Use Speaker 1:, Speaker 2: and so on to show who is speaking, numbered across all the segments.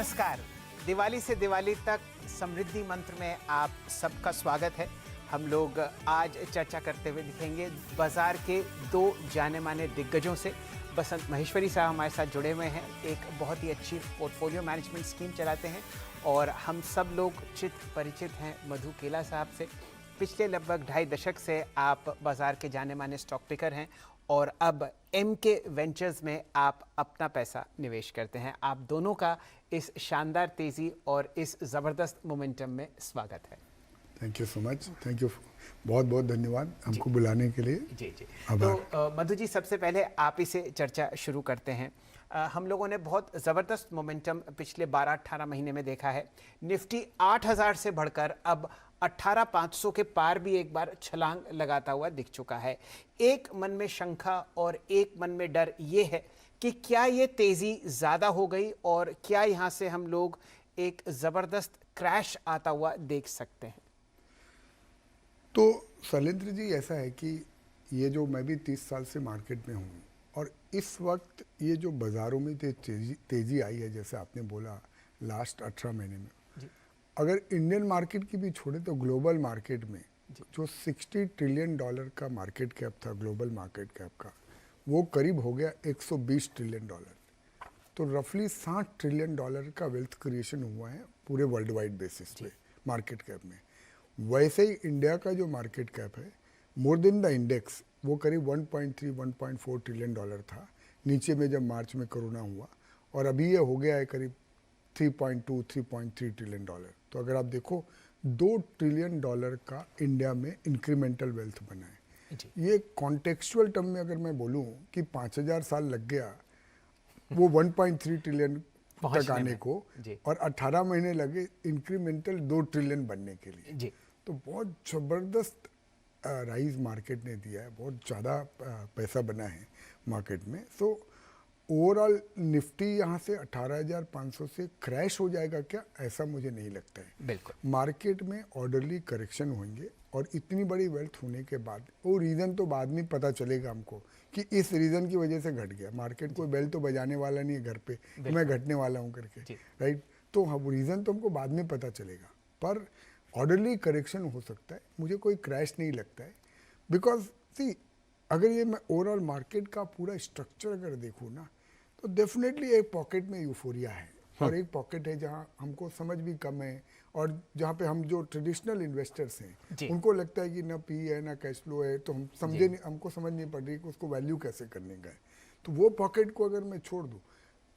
Speaker 1: नमस्कार। दिवाली से दिवाली तक समृद्धि मंत्र में आप सबका स्वागत है। हम लोग आज चर्चा करते हुए दिखेंगे बाजार के दो जाने माने दिग्गजों से। बसंत महेश्वरी साहब हमारे साथ जुड़े हुए हैं, एक बहुत ही अच्छी पोर्टफोलियो मैनेजमेंट स्कीम चलाते हैं और हम सब लोग परिचित हैं मधु केला साहब से। पिछले लगभग 2.5 दशक से आप बाजार के जाने माने स्टॉक पिकर हैं और अब MK वेंचर्स में आप अपना पैसा निवेश करते हैं। आप दोनों का इस शानदार तेजी और इस ज़बरदस्त मोमेंटम में स्वागत है।
Speaker 2: Thank you so much. Thank you, बहुत बहुत धन्यवाद हमको बुलाने के लिए।
Speaker 1: जी। तो मधु जी, सबसे पहले आप ही से चर्चा शुरू करते हैं। हम लोगों ने बहुत ज़बरदस्त मोमेंटम पिछले 12-18 महीने में देखा है। निफ्टी 8000 से बढ़कर अब 18500 के पार भी एक बार छलांग लगाता हुआ दिख चुका है। एक मन में शंका और एक मन में डर ये है कि क्या ये तेज़ी ज़्यादा हो गई और क्या यहाँ से हम लोग एक ज़बरदस्त क्रैश आता हुआ देख सकते हैं?
Speaker 2: तो शैलेंद्र जी, ऐसा है कि ये जो मैं भी 30 साल से मार्केट में हूँ और इस वक्त ये जो बाज़ारों में तेज़ी आई है, जैसे आपने बोला लास्ट 18 महीने में, अगर इंडियन मार्केट की भी छोड़े तो ग्लोबल मार्केट में जो $60 ट्रिलियन का मार्केट कैप था, ग्लोबल मार्केट कैप का, वो करीब हो गया $120 ट्रिलियन। तो रफली $60 ट्रिलियन का वेल्थ क्रिएशन हुआ है पूरे वर्ल्ड वाइड बेसिस पे मार्केट कैप में। वैसे ही इंडिया का जो मार्केट कैप है, मोर देन द इंडेक्स, वो करीब 1.3-1.4 ट्रिलियन था नीचे में जब मार्च में कोरोना हुआ, और अभी ये हो गया है करीब 3.2-3.3 ट्रिलियन डॉलर। तो अगर आप देखो $2 ट्रिलियन का इंडिया में इंक्रीमेंटल वेल्थ बना है। ये कॉन्टेक्चुअल टर्म में अगर मैं बोलूं कि 5000 साल लग गया वो 1.3 ट्रिलियन तक आने को, और 18 महीने लगे इंक्रीमेंटल 2 ट्रिलियन बनने के लिए। तो बहुत ज़बरदस्त राइज मार्केट ने दिया है, बहुत ज़्यादा पैसा बना है मार्केट में। सो ओवरऑल निफ्टी यहाँ से 18,500 से क्रैश हो जाएगा क्या, ऐसा मुझे नहीं लगता है।
Speaker 1: बिल्कुल,
Speaker 2: मार्केट में ऑर्डरली करेक्शन होंगे और इतनी बड़ी वेल्थ होने के बाद वो रीज़न तो बाद में पता चलेगा हमको कि इस रीज़न की वजह से घट गया। मार्केट कोई बेल तो बजाने वाला नहीं है घर पे कि मैं घटने वाला हूँ करके, राइट। तो हाँ, रीज़न तो हमको बाद में पता चलेगा, पर ऑर्डरली करेक्शन हो सकता है। मुझे कोई क्रैश नहीं लगता है, बिकॉज सी अगर ये मैं ओवरऑल मार्केट का पूरा स्ट्रक्चर अगर देखूँ ना, तो डेफिनेटली एक पॉकेट में यूफोरिया है और एक पॉकेट है जहाँ हमको समझ भी कम है, और जहाँ पे हम जो ट्रेडिशनल इन्वेस्टर्स हैं उनको लगता है कि ना पी है ना कैश फ्लो है, तो हम समझे नहीं, हमको समझ नहीं पड़ रही कि उसको वैल्यू कैसे करने का है। तो वो पॉकेट को अगर मैं छोड़ दूँ,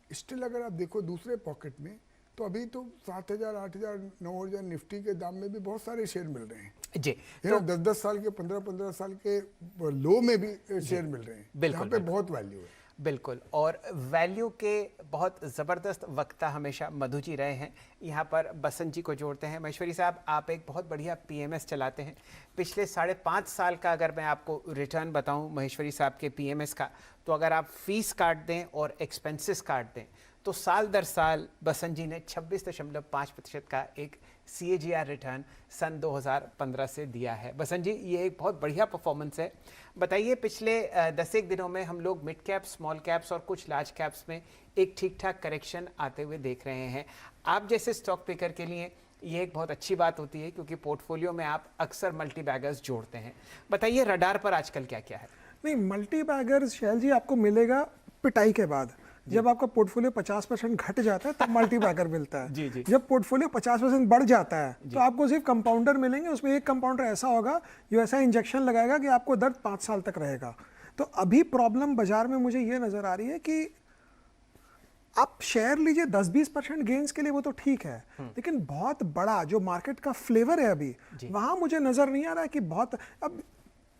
Speaker 2: स्टिल अगर आप देखो दूसरे पॉकेट में, तो अभी तो 7,000, 8,000, 9,000 निफ्टी के दाम में भी बहुत सारे शेयर मिल रहे हैं
Speaker 1: जी।
Speaker 2: तो 10-10 साल के, 15-15 साल के लो में भी शेयर मिल रहे हैं, जहाँ पे बहुत वैल्यू है।
Speaker 1: बिल्कुल, और वैल्यू के बहुत ज़बरदस्त वक्ता हमेशा मधु जी रहे हैं। यहाँ पर बसंत जी को जोड़ते हैं। महेश्वरी साहब, आप एक बहुत बढ़िया PMS चलाते हैं। पिछले 5.5 साल का अगर मैं आपको रिटर्न बताऊं महेश्वरी साहब के PMS का, तो अगर आप फीस काट दें और एक्सपेंसेस काट दें तो साल दर साल बसंत जी ने 26.5% का एक CAGR रिटर्न सन 2015 से दिया है। बसंत जी, ये एक बहुत बढ़िया परफॉर्मेंस है। बताइए, पिछले 10 दिनों में हम लोग मिड कैप, स्मॉल कैप्स और कुछ लार्ज कैप्स में एक ठीक ठाक करेक्शन आते हुए देख रहे हैं। आप जैसे स्टॉक पिकर के लिए ये एक बहुत अच्छी बात होती है, क्योंकि पोर्टफोलियो में आप अक्सर मल्टी बैगर्स जोड़ते हैं। बताइए, रडार पर आजकल क्या क्या है?
Speaker 3: नहीं, मल्टी बैगर्स शैल जी आपको मिलेगा पिटाई के बाद। जब आपका पोर्टफोलियो 50% घट जाता है तब मल्टी बैगर मिलता है।
Speaker 1: जी।
Speaker 3: जब पोर्टफोलियो 50% बढ़ जाता है तो आपको सिर्फ कंपाउंडर मिलेंगे। उसमें एक कंपाउंडर ऐसा होगा जो ऐसा इंजेक्शन लगाएगा कि आपको दर्द 5 साल तक रहेगा। तो अभी प्रॉब्लम बाजार में मुझे ये नजर आ रही है कि आप शेयर लीजिए 10-20% गेन्स के लिए, वो तो ठीक है, लेकिन बहुत बड़ा जो मार्केट का फ्लेवर है अभी, वहां मुझे नजर नहीं आ रहा है कि बहुत। अब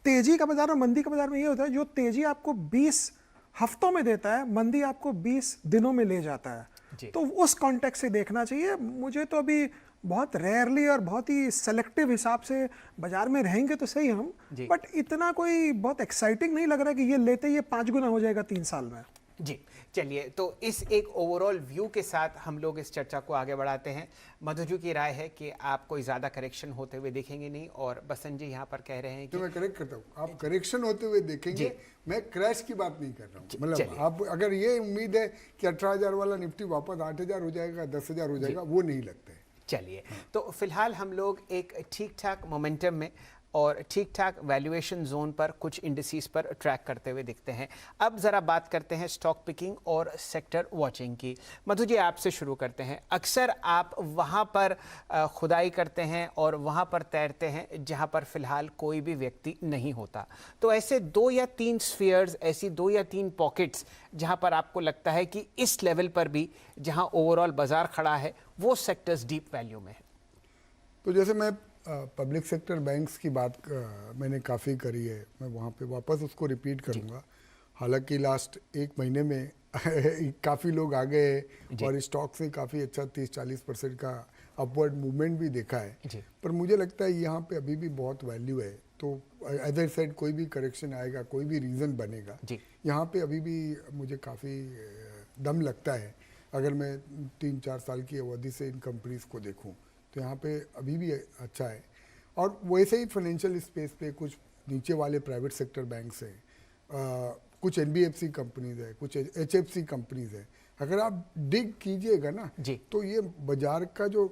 Speaker 3: तेजी का बाजार और मंदी का बाजार में ये होता है, जो तेजी आपको 20 हफ्तों में देता है, मंदी आपको 20 दिनों में ले जाता है। तो उस कॉन्टेक्स्ट से देखना चाहिए। मुझे तो अभी बहुत रेयरली और बहुत ही सेलेक्टिव हिसाब से बाजार में रहेंगे तो सही हम, बट इतना कोई बहुत एक्साइटिंग नहीं लग रहा है कि ये लेते ही 5 गुना हो जाएगा 3 साल में।
Speaker 1: जी, चलिए तो इस एक ओवरऑल व्यू के साथ हम लोग इस चर्चा को आगे बढ़ाते हैं। मधु जी की राय है कि आप कोई ज़्यादा करेक्शन होते हुए देखेंगे नहीं, और बसंत जी यहाँ पर कह रहे हैं
Speaker 2: तो
Speaker 1: कि
Speaker 2: मैं करेक्ट करता हूँ, आप करेक्शन होते हुए देखेंगे, मैं क्रैश की बात नहीं कर रहा हूँ। मतलब
Speaker 1: चलिए।
Speaker 2: आप अगर ये उम्मीद है कि 18,000 वाला निफ्टी वापस 8,000 हो जाएगा, 10,000 हो जाएगा, वो नहीं लगता है।
Speaker 1: चलिए, तो फिलहाल हम लोग एक ठीक ठाक मोमेंटम में और ठीक ठाक वैल्यूएशन जोन पर कुछ इंडिसेस पर ट्रैक करते हुए दिखते हैं। अब ज़रा बात करते हैं स्टॉक पिकिंग और सेक्टर वॉचिंग की। मधु जी, आपसे शुरू करते हैं। अक्सर आप वहाँ पर खुदाई करते हैं और वहाँ पर तैरते हैं जहाँ पर फिलहाल कोई भी व्यक्ति नहीं होता। तो ऐसे 2 या 3 स्फीयर्स, ऐसी 2 या 3 पॉकेट्स जहाँ पर आपको लगता है कि इस लेवल पर भी जहाँ ओवरऑल बाजार खड़ा है वो सेक्टर्स डीप वैल्यू में है।
Speaker 2: तो जैसे मैं पब्लिक सेक्टर बैंक्स की बात मैंने काफ़ी करी है, मैं वहाँ पे वापस उसको रिपीट करूँगा। हालांकि लास्ट 1 महीने में काफ़ी लोग आ गए और स्टॉक से काफ़ी अच्छा 30-40% का अपवर्ड मूवमेंट भी देखा है, पर मुझे लगता है यहाँ पे अभी भी बहुत वैल्यू है। तो एज आई सेड, कोई भी करेक्शन आएगा, कोई भी रीज़न बनेगा, यहाँ पे अभी भी मुझे काफ़ी दम लगता है। अगर मैं 3-4 साल की अवधि से इन कंपनीज को देखूँ तो यहाँ पे अभी भी अच्छा है। और वैसे ही फाइनेंशियल स्पेस पे कुछ नीचे वाले प्राइवेट सेक्टर बैंक्स हैं, कुछ NBFC कंपनीज है, कुछ HFC कंपनीज है। अगर आप डिग कीजिएगा ना तो ये बाजार का जो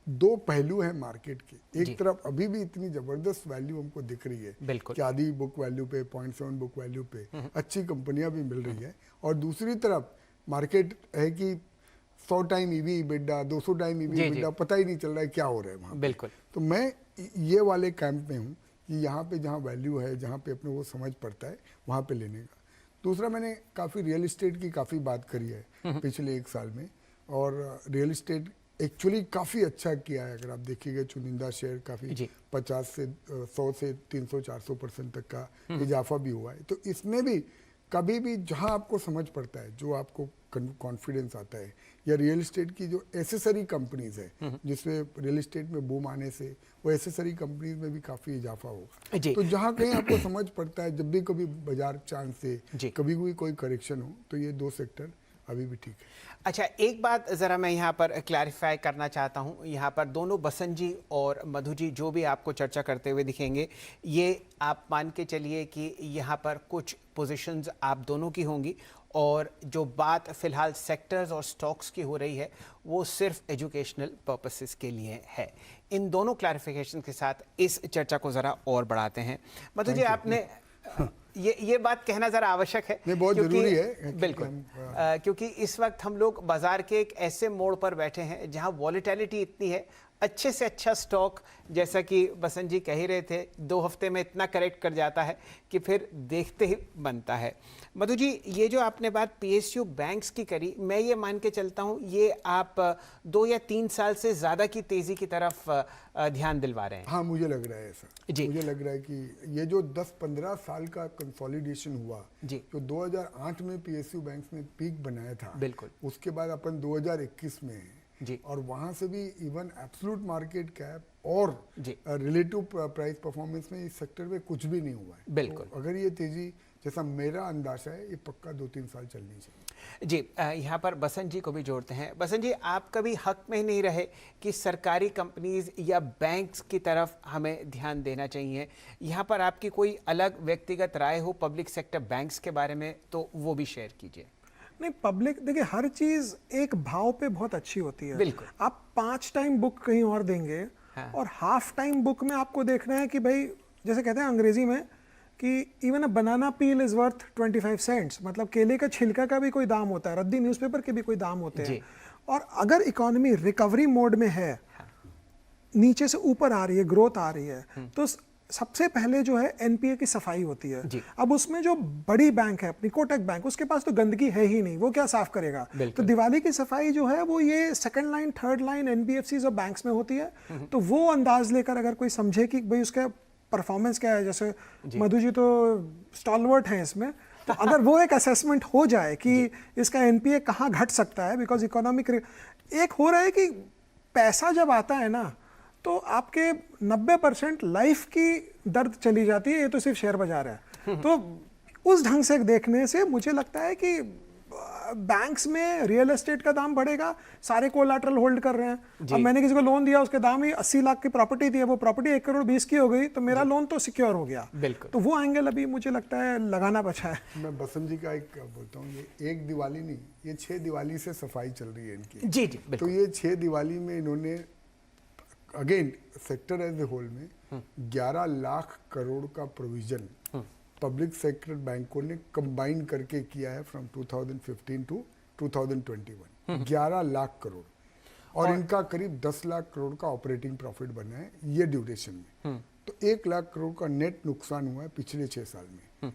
Speaker 2: 2 पहलू है मार्केट के, एक तरफ अभी भी इतनी ज़बरदस्त वैल्यू हमको दिख रही है कि आधी बुक वैल्यू पे, 0.7 बुक वैल्यू पे अच्छी कंपनियां भी मिल रही है, और दूसरी तरफ मार्केट है कि 100 time EV EBITDA, 200 time EV EBITDA, पता ही नहीं चल रहा है क्या हो रहा है वहाँ। बिल्कुल। तो मैं ये वाले कैंप में हूँ कि यहाँ पे जहाँ वैल्यू है, जहाँ पे अपने वो समझ पड़ता है, वहाँ पे लेने का। दूसरा, मैंने काफ़ी रियल इस्टेट की काफ़ी बात करी है पिछले 1 साल में, और रियल इस्टेट एक्चुअली काफ़ी अच्छा किया है। अगर आप देखिएगा चुनिंदा शेयर काफ़ी 50 से 100 से 300-400% तक का इजाफा भी हुआ है। तो इसमें भी कभी भी जहां आपको समझ पड़ता है, जो आपको कॉन्फिडेंस आता है, या रियल इस्टेट की जो एसेसरी कंपनीज है जिसमें रियल इस्टेट में बूम आने से वो एसेसरी कंपनीज में भी काफ़ी इजाफा होगा। तो जहां कहीं आपको समझ पड़ता है, जब भी कभी बाजार चांस से कभी भी कोई करेक्शन हो, तो ये 2 सेक्टर अभी भी ठीक है।
Speaker 1: अच्छा, एक बात ज़रा मैं यहाँ पर क्लैरिफाई करना चाहता हूँ। यहाँ पर दोनों बसंत जी और मधु जी जो भी आपको चर्चा करते हुए दिखेंगे, ये आप मान के चलिए कि यहाँ पर कुछ पोजीशंस आप दोनों की होंगी, और जो बात फ़िलहाल सेक्टर्स और स्टॉक्स की हो रही है वो सिर्फ एजुकेशनल पर्पसेस के लिए है। इन दोनों क्लैरिफिकेशन के साथ इस चर्चा को ज़रा और बढ़ाते हैं। मधु जी, आपने ये बात कहना ज़रा आवश्यक है,
Speaker 2: ये बहुत ज़रूरी है।
Speaker 1: बिल्कुल, क्योंकि इस वक्त हम लोग बाजार के एक ऐसे मोड़ पर बैठे हैं जहां वॉलेटिलिटी इतनी है, अच्छे से अच्छा स्टॉक, जैसा कि बसंत जी कह ही रहे थे, 2 हफ्ते में इतना करेक्ट कर जाता है कि फिर देखते ही बनता है। मधु जी, ये जो आपने बात PSU बैंक्स की करी, मैं ये मान के चलता हूँ ये आप 2 या 3 साल से ज़्यादा की तेज़ी की तरफ ध्यान दिलवा रहे हैं।
Speaker 2: हाँ, मुझे लग रहा है ऐसा। मुझे लग रहा है कि ये जो 10-15 साल का कंसोलिडेशन हुआ, जो 2008 में PSU बैंक्स ने पीक बनाया था, बिल्कुल, उसके बाद अपन 2021 में हैं, और वहाँ से भी इवन एब्सोल्यूट मार्केट कैप और रिलेटिव प्राइस परफॉर्मेंस में इस सेक्टर में कुछ भी नहीं हुआ है। बिल्कुल। तो अगर ये तेजी, जैसा मेरा अंदाजा है, ये पक्का 2-3 साल चलनी चाहिए।
Speaker 1: जी, यहाँ पर बसंत जी को भी जोड़ते हैं। बसंत जी, आप कभी हक में नहीं रहे कि सरकारी कंपनीज या बैंक्स की तरफ हमें ध्यान देना चाहिए। यहाँ पर आपकी कोई अलग व्यक्तिगत राय हो पब्लिक सेक्टर बैंक्स के बारे में, तो वो भी शेयर कीजिए।
Speaker 3: नहीं, पब्लिक, देखिए, हर चीज़ एक भाव पे बहुत अच्छी होती है।
Speaker 1: बिल्कुल।
Speaker 3: आप 5 टाइम बुक कहीं और देंगे, और हाफ टाइम बुक में आपको देखना है कि भाई, जैसे कहते हैं अंग्रेजी में कि even a banana peel is worth 25 cents, मतलब केले का छिलका का भी कोई दाम होता है, रद्दी न्यूज़पेपर के भी कोई दाम होते हैं। और अगर इकोनॉमी रिकवरी मोड में है, नीचे से ऊपर आ रही है, ग्रोथ आ रही है, तो सबसे पहले जो है NPA की सफाई होती है। अब उसमें जो बड़ी बैंक है अपनी कोटक बैंक, उसके पास तो गंदगी है ही नहीं, वो क्या साफ करेगा। तो दिवाली की सफाई जो है वो ये 2nd line 3rd line NBFCs और बैंक्स में होती है। तो वो अंदाज लेकर अगर कोई समझे कि भाई उसका परफॉर्मेंस क्या है, जैसे मधु जी तो स्टॉलवर्ट हैं इसमें, तो अगर वो एक असेसमेंट हो जाए कि इसका NPA कहाँ घट सकता है, बिकॉज इकोनॉमिक एक हो रहा है कि पैसा जब आता है ना, तो आपके 90% लाइफ की दर्द चली जाती है, ये तो सिर्फ शेयर बाजार है। तो उस ढंग से देखने से मुझे लगता है कि बैंक्स में रियल एस्टेट का दाम बढ़ेगा, सारे कोलैटरल होल्ड कर रहे हैं। अब मैंने किसी को लोन दिया, उसके दाम ही 80 लाख की प्रॉपर्टी थी, वो प्रॉपर्टी 1 करोड़ 20 की हो गई, तो मेरा लोन तो सिक्योर हो गया।
Speaker 1: बिल्कुल।
Speaker 3: तो वो एंगल अभी मुझे लगता है लगाना बचा है।
Speaker 2: मैं बसंत जी का एक बोलता हूँ, ये एक दिवाली नहीं, ये 6 दिवाली से सफाई चल रही है इनकी।
Speaker 1: जी जी
Speaker 2: तो
Speaker 1: बिल्कुल।
Speaker 2: ये 6 दिवाली में इन्होंने again sector as a whole में 11 लाख करोड़ का प्रोविजन पब्लिक सेक्टर बैंकों ने कंबाइन करके किया है फ्रॉम 2015 टू 2021। 11 लाख करोड़ और इनका करीब 10 लाख करोड़ का ऑपरेटिंग प्रॉफिट बना है ये ड्यूरेशन में। तो 1 लाख करोड़ का नेट नुकसान हुआ है पिछले 6 साल में।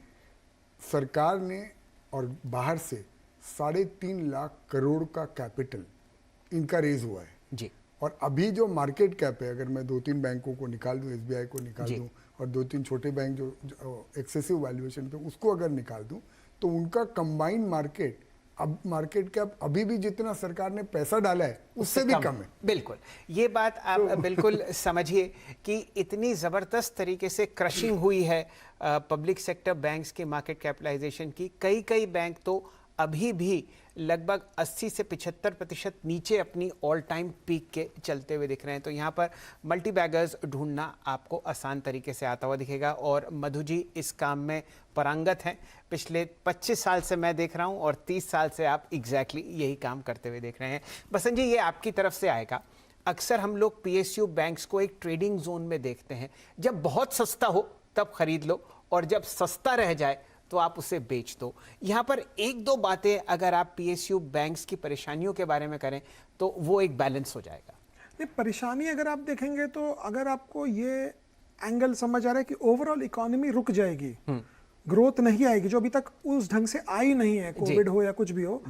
Speaker 2: सरकार ने और बाहर से 3.5 लाख करोड़ का कैपिटल इनका रेज हुआ है
Speaker 1: जी।
Speaker 2: और अभी जो मार्केट कैप है, अगर मैं 2-3 बैंकों को निकाल दूं, एसबीआई को निकाल
Speaker 1: जी।
Speaker 2: दूं और 2-3 छोटे बैंक जो एक्सेसिव वैल्यूएशन पे उसको अगर निकाल दूं, तो उनका कंबाइंड मार्केट अब मार्केट कैप अभी भी जितना सरकार ने पैसा डाला है उससे भी कम है।
Speaker 1: बिल्कुल, ये बात आप बिल्कुल समझिए कि इतनी ज़बरदस्त तरीके से क्रशिंग हुई है पब्लिक सेक्टर बैंक्स के मार्केट कैपिटलाइजेशन की। कई बैंक तो अभी भी लगभग 80 से 75% नीचे अपनी ऑल टाइम पीक के चलते हुए दिख रहे हैं। तो यहाँ पर मल्टी बैगर्स ढूंढना आपको आसान तरीके से आता हुआ दिखेगा और मधु जी इस काम में पारंगत हैं। पिछले 25 साल से मैं देख रहा हूँ और 30 साल से आप एग्जैक्टली यही काम करते हुए देख रहे हैं। बसंत जी, ये आपकी तरफ से आएगा। अक्सर हम लोग पीएसयू बैंक्स को एक ट्रेडिंग जोन में देखते हैं, जब बहुत सस्ता हो तब खरीद लो और जब सस्ता रह जाए तो आप उसे बेच दो। यहाँ पर 1-2 बातें अगर आप पीएसयू बैंक्स की परेशानियों के बारे में करें तो वो एक बैलेंस हो जाएगा।
Speaker 3: नहीं, परेशानी अगर आप देखेंगे तो अगर आपको ये एंगल समझ आ रहा है कि ओवरऑल इकोनॉमी रुक जाएगी, ग्रोथ नहीं आएगी, जो अभी तक उस ढंग से आई नहीं है, कोविड हो या कुछ भी हो,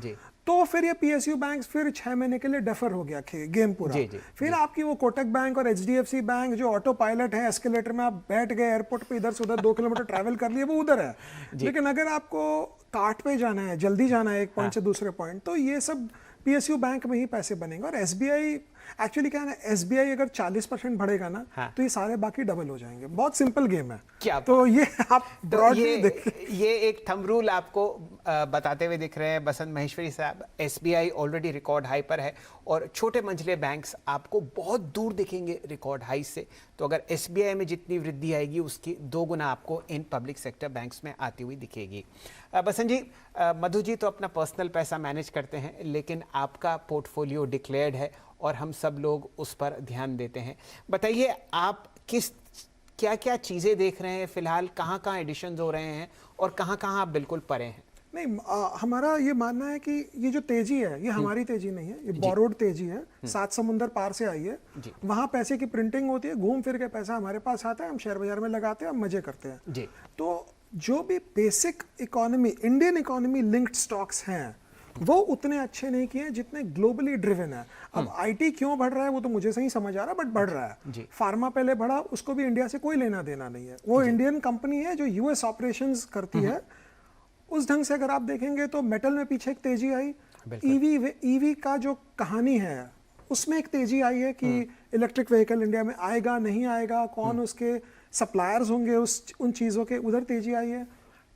Speaker 3: तो फिर ये पीएसयू बैंक्स फिर 6 महीने के लिए डेफर हो गया गेम पूरा। फिर आपकी वो कोटक बैंक और एचडीएफसी बैंक जो ऑटो पायलट है, एस्केलेटर में आप बैठ गए, एयरपोर्ट पे इधर से उधर 2 किलोमीटर ट्रैवल कर लिए, वो उधर है। लेकिन अगर आपको कार्ट पे जाना है, जल्दी जाना है एक पॉइंट से दूसरे पॉइंट, तो ये सब पीएसयू बैंक में ही पैसे बनेंगे। और एसबीआई एक्चुअली क्या है ना, एसबीआई अगर 40% बढ़ेगा ना, तो ये सारे बाकी डबल हो जाएंगे। बहुत सिंपल गेम है।
Speaker 1: क्या
Speaker 3: तो ये आप ब्रॉडली
Speaker 1: ये एक थंब रूल आपको बताते हुए दिख रहे हैं बसंत महेश्वरी साहब। एसबीआई ऑलरेडी रिकॉर्ड हाई पर है और छोटे मंझले बैंक्स आपको बहुत दूर दिखेंगे रिकॉर्ड हाई से। तो अगर एसबीआई में जितनी वृद्धि आएगी उसकी 2 गुना आपको इन पब्लिक सेक्टर बैंक्स में आती हुई दिखेगी। बसंत जी, मधु जी तो अपना पर्सनल पैसा मैनेज करते हैं, लेकिन आपका पोर्टफोलियो डिक्लेयर्ड है और हम सब लोग उस पर ध्यान देते हैं। बताइए, आप क्या क्या चीज़ें देख रहे हैं फिलहाल, कहाँ एडिशंस हो रहे हैं और कहाँ आप बिल्कुल परे हैं?
Speaker 3: नहीं, हमारा ये मानना है कि ये जो तेजी है ये हमारी तेजी नहीं है, ये बोरोड तेजी है। 7 समुंदर पार से आई है। वहां पैसे की प्रिंटिंग होती है, घूम फिर के पैसा हमारे पास आता है, हम शेयर बाजार में लगाते हैं, हम मजे करते हैं
Speaker 1: जी।
Speaker 3: तो जो भी basic economy, Indian economy linked stocks हैं, वो उतने अच्छे नहीं किए जितने ग्लोबली ड्रिवन है। अब आईटी क्यों बढ़ रहा है वो तो मुझे सही समझ आ रहा है, बट बढ़ रहा है। फार्मा पहले बढ़ा, उसको भी इंडिया से कोई लेना देना नहीं है। वो इंडियन कंपनी है जो यूएस ऑपरेशंस करती है। उस ढंग से अगर आप देखेंगे तो मेटल में पीछे एक तेजी आई। ईवी का जो कहानी है उसमें एक तेजी आई है कि इलेक्ट्रिक व्हीकल इंडिया में आएगा नहीं आएगा, कौन उसके सप्लायर्स होंगे उन चीजों के, उधर तेजी आई है।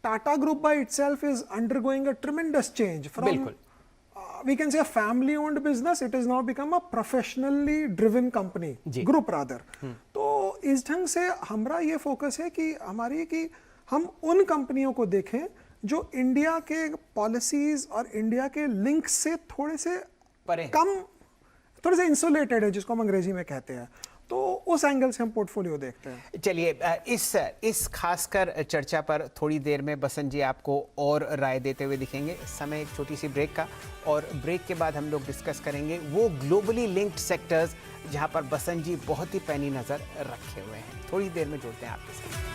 Speaker 3: Tata group by itself is undergoing a tremendous change from we can say a family owned business, it has now become a professionally driven company group rather। तो इस ढंग से हमारा ये फोकस है कि हमारी कि हम उन कंपनियों को देखें जो इंडिया के पॉलिसीज और इंडिया के लिंक से थोड़े से कम, थोड़े से इंसुलेटेड है, जिसको हम अंग्रेजी में कहते हैं। तो उस एंगल से हम पोर्टफोलियो देखते हैं।
Speaker 1: चलिए, इस खासकर चर्चा पर थोड़ी देर में बसंत जी आपको और राय देते हुए दिखेंगे। समय एक छोटी सी ब्रेक का, और ब्रेक के बाद हम लोग डिस्कस करेंगे वो ग्लोबली लिंक्ड सेक्टर्स जहां पर बसंत जी बहुत ही पैनी नज़र रखे हुए हैं। थोड़ी देर में जुड़ते हैं आपके साथ।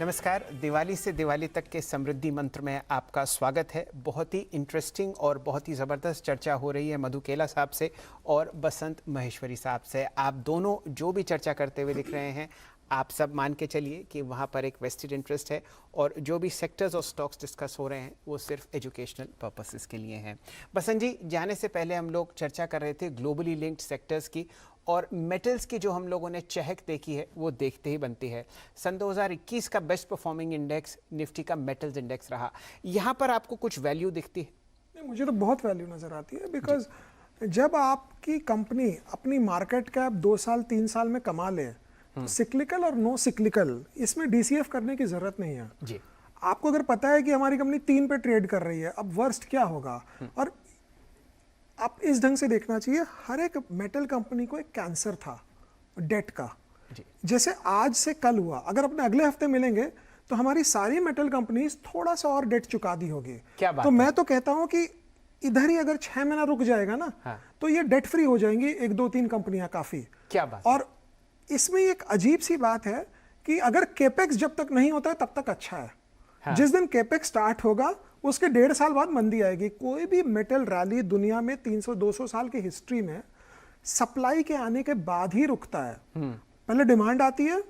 Speaker 1: नमस्कार। दिवाली से दिवाली तक के समृद्धि मंत्र में आपका स्वागत है। बहुत ही इंटरेस्टिंग और बहुत ही ज़बरदस्त चर्चा हो रही है मधु केला साहब से और बसंत महेश्वरी साहब से। आप दोनों जो भी चर्चा करते हुए दिख रहे हैं, आप सब मान के चलिए कि वहाँ पर एक वेस्टेड इंटरेस्ट है और जो भी सेक्टर्स और स्टॉक्स डिस्कस हो रहे हैं वो सिर्फ एजुकेशनल पर्पसेस के लिए हैं। बसंत जी, जाने से पहले हम लोग चर्चा कर रहे थे ग्लोबली लिंक्ड सेक्टर्स की और मेटल्स की जो हम लोगों ने चहक देखी है वो देखते ही बनती है। सन 2021 का बेस्ट परफॉर्मिंग इंडेक्स निफ्टी का मेटल्स इंडेक्स रहा। यहाँ पर आपको कुछ वैल्यू दिखती है?
Speaker 3: नहीं, मुझे तो बहुत वैल्यू नज़र आती है, बिकॉज जब आपकी कंपनी अपनी मार्केट कैप 2 साल 3 साल में कमा ले, तो सिक्लिकल और नो सिक्लिकल इसमें डीसीएफ करने की ज़रूरत नहीं है
Speaker 1: जी।
Speaker 3: आपको अगर पता है कि हमारी कंपनी 3 पे ट्रेड कर रही है, अब वर्स्ट क्या होगा। और आप इस ढंग से देखना चाहिए, हर एक मेटल कंपनी को एक कैंसर था डेट का।
Speaker 1: जी।
Speaker 3: जैसे आज से कल हुआ, अगर अपने अगले हफ्ते मिलेंगे तो हमारी सारी मेटल कंपनीज थोड़ा सा और डेट चुका दी होगी।
Speaker 1: क्या बात
Speaker 3: तो
Speaker 1: है?
Speaker 3: मैं तो कहता हूं कि इधर ही अगर 6 महीना रुक जाएगा ना,
Speaker 1: हाँ।
Speaker 3: तो ये डेट फ्री हो जाएंगी 1 2 3 कंपनियां काफी।
Speaker 1: क्या बात?
Speaker 3: और इसमें एक अजीब सी बात है कि अगर केपेक्स जब तक नहीं होता है तब तक अच्छा है।
Speaker 1: हाँ।
Speaker 3: जिस दिन केपेक्स स्टार्ट होगा उसके 1.5 साल बाद मंदी आएगी। कोई भी मेटल रैली दुनिया में 300-200 साल की हिस्ट्री में सप्लाई के आने के बाद ही रुकता है। पहले डिमांड आती है,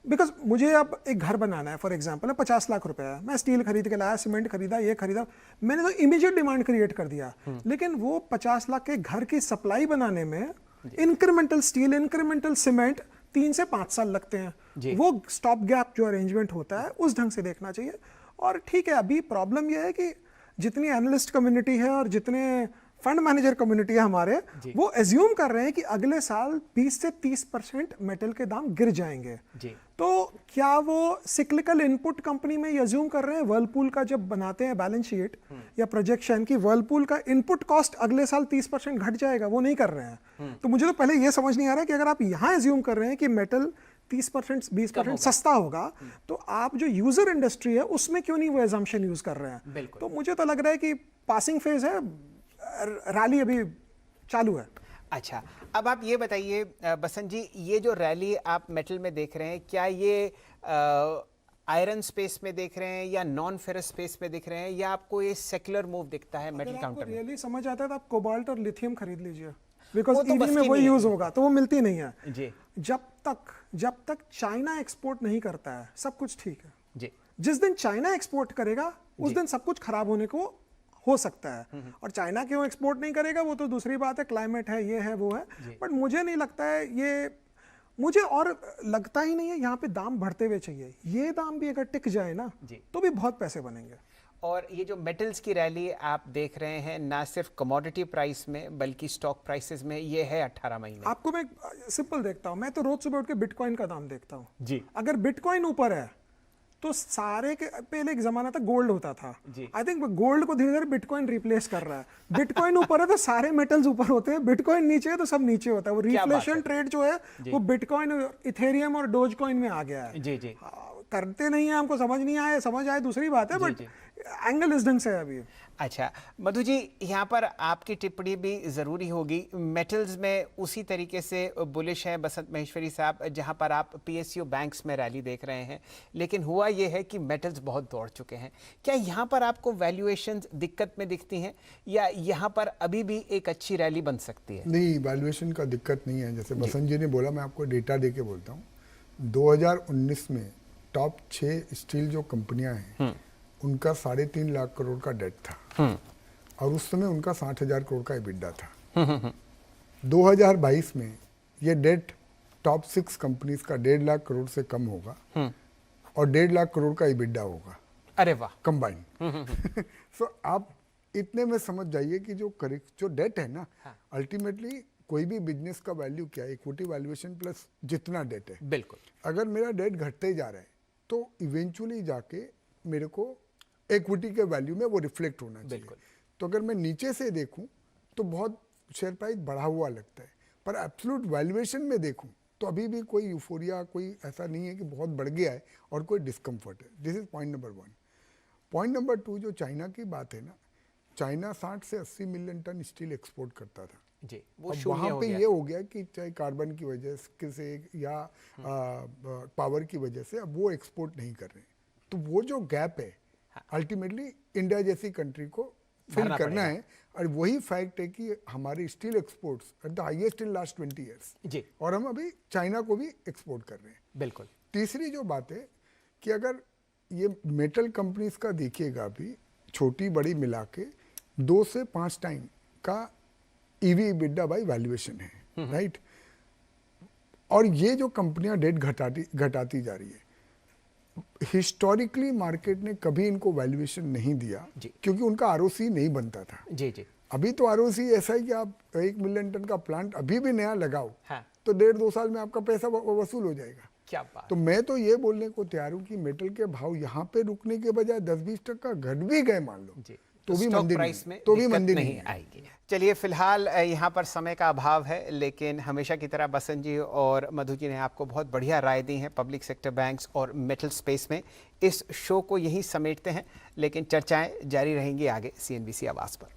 Speaker 3: बिकॉज मुझे अब एक घर बनाना है, फॉर एग्जाम्पल 50 लाख रुपए है, मैं स्टील खरीद के लाया, सीमेंट खरीदा, ये खरीदा, मैंने तो इमीडिएट डिमांड क्रिएट कर दिया। लेकिन वो 50 लाख के घर की सप्लाई बनाने में इंक्रीमेंटल स्टील, इंक्रीमेंटल सीमेंट 3 से 5 साल लगते हैं। वो स्टॉप गैप जो अरेंजमेंट होता है उस ढंग से देखना चाहिए। और ठीक है, अभी प्रॉब्लम यह है कि जितनी एनालिस्ट कम्युनिटी है और जितने फंड मैनेजर कम्युनिटी है हमारे, वो एज्यूम कर रहे हैं कि अगले साल 20 से 30% मेटल के दाम गिर जाएंगे।
Speaker 1: जी।
Speaker 3: तो क्या वो सिक्लिकल इनपुट कंपनी में एज्यूम कर रहे हैं, वर्लपूल का जब बनाते हैं बैलेंस शीट या प्रोजेक्शन की वर्लपूल का इनपुट कॉस्ट अगले साल 30% घट जाएगा, वो नहीं कर रहे हैं। तो मुझे तो पहले ये समझ नहीं आ रहा है कि अगर आप यहाँ एज्यूम कर रहे हैं कि मेटल 30% 20% सस्ता होगा, तो आप जो यूजर इंडस्ट्री है उसमें क्यों नहीं वो एजम्पशन यूज कर रहे हैं। तो मुझे तो लग रहा है कि पासिंग फेज है, रैली अभी चालू है।
Speaker 1: अच्छा, अब आप ये बताइए बसंत जी, ये जो रैली आप मेटल में देख रहे हैं, क्या ये आयरन स्पेस में देख रहे हैं या नॉन फेरस स्पेस में दिख रहे हैं, या आपको ये सेक्युलर मूव दिखता है मेटल काउंटर में?
Speaker 3: रियली समझ आता है तो आप कोबाल्ट और लिथियम खरीद लीजिए, बिकॉज
Speaker 1: वो तो
Speaker 3: ईवी
Speaker 1: बस
Speaker 3: में
Speaker 1: की
Speaker 3: वही
Speaker 1: नहीं है।
Speaker 3: यूज होगा, तो वो मिलती नहीं है।
Speaker 1: जी।
Speaker 3: जब तक चाइना एक्सपोर्ट नहीं करता है सब कुछ ठीक है।
Speaker 1: जी।
Speaker 3: जिस दिन चाइना एक्सपोर्ट करेगा उस दिन सब कुछ खराब होने को हो सकता है। और चाइना क्यों एक्सपोर्ट नहीं करेगा वो तो दूसरी बात है, क्लाइमेट है, ये है, वो है। बट मुझे नहीं लगता है ये, मुझे और लगता ही नहीं है यहाँ पे दाम बढ़ते हुए चाहिए। ये दाम भी अगर टिक जाए ना तो भी बहुत पैसे बनेंगे।
Speaker 1: और ये जो मेटल्स की रैली आप देख रहे हैं, ना सिर्फ कमोडिटी प्राइस में बल्कि स्टॉक प्राइसेस में, ये है 18 महीने।
Speaker 3: आपको मैं सिंपल देखता हूँ, मैं तो रोज सुबह उठ के बिटकॉइन का दाम देखता हूँ
Speaker 1: जी।
Speaker 3: अगर बिटकॉइन ऊपर है तो सारे के, पहले एक जमाना था गोल्ड होता था, आई थिंक गोल्ड को धीरे धीरे बिटकॉइन रिप्लेस कर रहा है। बिटकॉइन ऊपर है तो सारे मेटल्स ऊपर होते हैं, बिटकॉइन नीचे है तो सब नीचे होता है। वो रिफ्लेशन ट्रेड जो है वो बिटकॉइन, इथेरियम और डोजकॉइन में आ गया है।
Speaker 1: जी। जी।
Speaker 3: करते नहीं है, हमको समझ नहीं आए, समझ आए दूसरी बात है, बट एंगल इस ढंग से है अभी।
Speaker 1: अच्छा मधु जी, यहाँ पर आपकी टिप्पणी भी ज़रूरी होगी। मेटल्स में उसी तरीके से बुलिश है बसंत महेश्वरी साहब, जहाँ पर आप पीएसयू बैंक्स में रैली देख रहे हैं, लेकिन हुआ ये है कि मेटल्स बहुत दौड़ चुके हैं। क्या यहाँ पर आपको वैल्यूएशंस दिक्कत में दिखती हैं, या यहाँ पर अभी भी एक अच्छी रैली बन सकती है?
Speaker 2: नहीं, वैल्यूएशन का दिक्कत नहीं है। जैसे बसंत जी ने बोला, मैं आपको डेटा दे के बोलता हूँ। 2019 में टॉप 6 स्टील जो कंपनियां हैं उनका 3.5 लाख करोड़ का डेट था और उस समय उनका 60,000 करोड़ का EBITDA था। 2022 में ये डेट टॉप 6 कंपनीज का 1.5 लाख करोड़ से कम होगा और 1.5 लाख करोड़ का EBITDA होगा।
Speaker 1: अरे वाह,
Speaker 2: कंबाइन। सो आप इतने में समझ जाइए कि जो डेट है ना, अल्टीमेटली कोई भी बिजनेस का वैल्यू क्या है, इक्विटी वैल्यूएशन प्लस जितना डेट है।
Speaker 1: बिल्कुल।
Speaker 2: अगर मेरा डेट घटते जा रहा है तो इवेंचुअली जाके मेरे को इक्विटी के वैल्यू में वो रिफ्लेक्ट होना चाहिए। तो अगर मैं नीचे से देखूं तो बहुत शेयर प्राइस बढ़ा हुआ लगता है, पर एब्सोल्यूट वैल्यूएशन में देखूं तो अभी भी कोई यूफोरिया, कोई ऐसा नहीं है कि बहुत बढ़ गया है और कोई डिस्कम्फर्ट है। This is point number 1। Point number 2, जो चाइना की बात है ना, चाइना 60 से 80 मिलियन टन स्टील एक्सपोर्ट करता था
Speaker 1: जी, वो
Speaker 2: अब
Speaker 1: शून्य
Speaker 2: वहाँ
Speaker 1: हो
Speaker 2: पे
Speaker 1: गया।
Speaker 2: ये हो गया कि चाहे कार्बन की वजह से या पावर की वजह से अब वो एक्सपोर्ट नहीं कर रहे हैं। तो वो जो गैप है अल्टीमेटली इंडिया जैसी कंट्री को फिल
Speaker 1: भरना
Speaker 2: करना
Speaker 1: पड़ेगा।
Speaker 2: है। और वही फैक्ट है कि हमारे steel exports at the highest in last 20 years,
Speaker 1: जी
Speaker 2: और हम अभी चाइना को भी एक्सपोर्ट कर रहे हैं।
Speaker 1: बिल्कुल।
Speaker 2: तीसरी जो बात है कि अगर ये मेटल कंपनीज का देखिएगा अभी छोटी बड़ी मिला के 2 से 5 टाइम का ईवी EBITDA बाई वैल्यूएशन है, राइट। और ये जो कंपनियां डेट घटाती जा रही है, हिस्टोरिकली मार्केट ने कभी इनको वैल्यूएशन नहीं दिया
Speaker 1: जी।
Speaker 2: क्योंकि उनका आरओसी नहीं बनता था।
Speaker 1: जी जी
Speaker 2: अभी तो आरओसी ऐसा है कि आप 1 मिलियन टन का प्लांट अभी भी नया लगाओ
Speaker 1: हाँ,
Speaker 2: तो 1.5-2 साल में आपका पैसा वसूल हो जाएगा।
Speaker 1: क्या बात।
Speaker 2: तो मैं तो ये बोलने को तैयार हूँ कि मेटल के भाव यहाँ पे रुकने के बजाय 10-20% घट भी गए मान लो,
Speaker 1: जी
Speaker 2: तो भी
Speaker 1: स्टॉक
Speaker 2: मंदी
Speaker 1: प्राइस में
Speaker 2: नहीं, तो भी
Speaker 1: दिक्कत
Speaker 2: मंदी
Speaker 1: नहीं
Speaker 2: नहीं
Speaker 1: आएगी। चलिए फिलहाल यहाँ पर समय का अभाव है, लेकिन हमेशा की तरह बसंत जी और मधु जी ने आपको बहुत बढ़िया राय दी है पब्लिक सेक्टर बैंक्स और मेटल स्पेस में। इस शो को यहीं समेटते हैं, लेकिन चर्चाएं जारी रहेंगी आगे CNBC आवाज़ पर।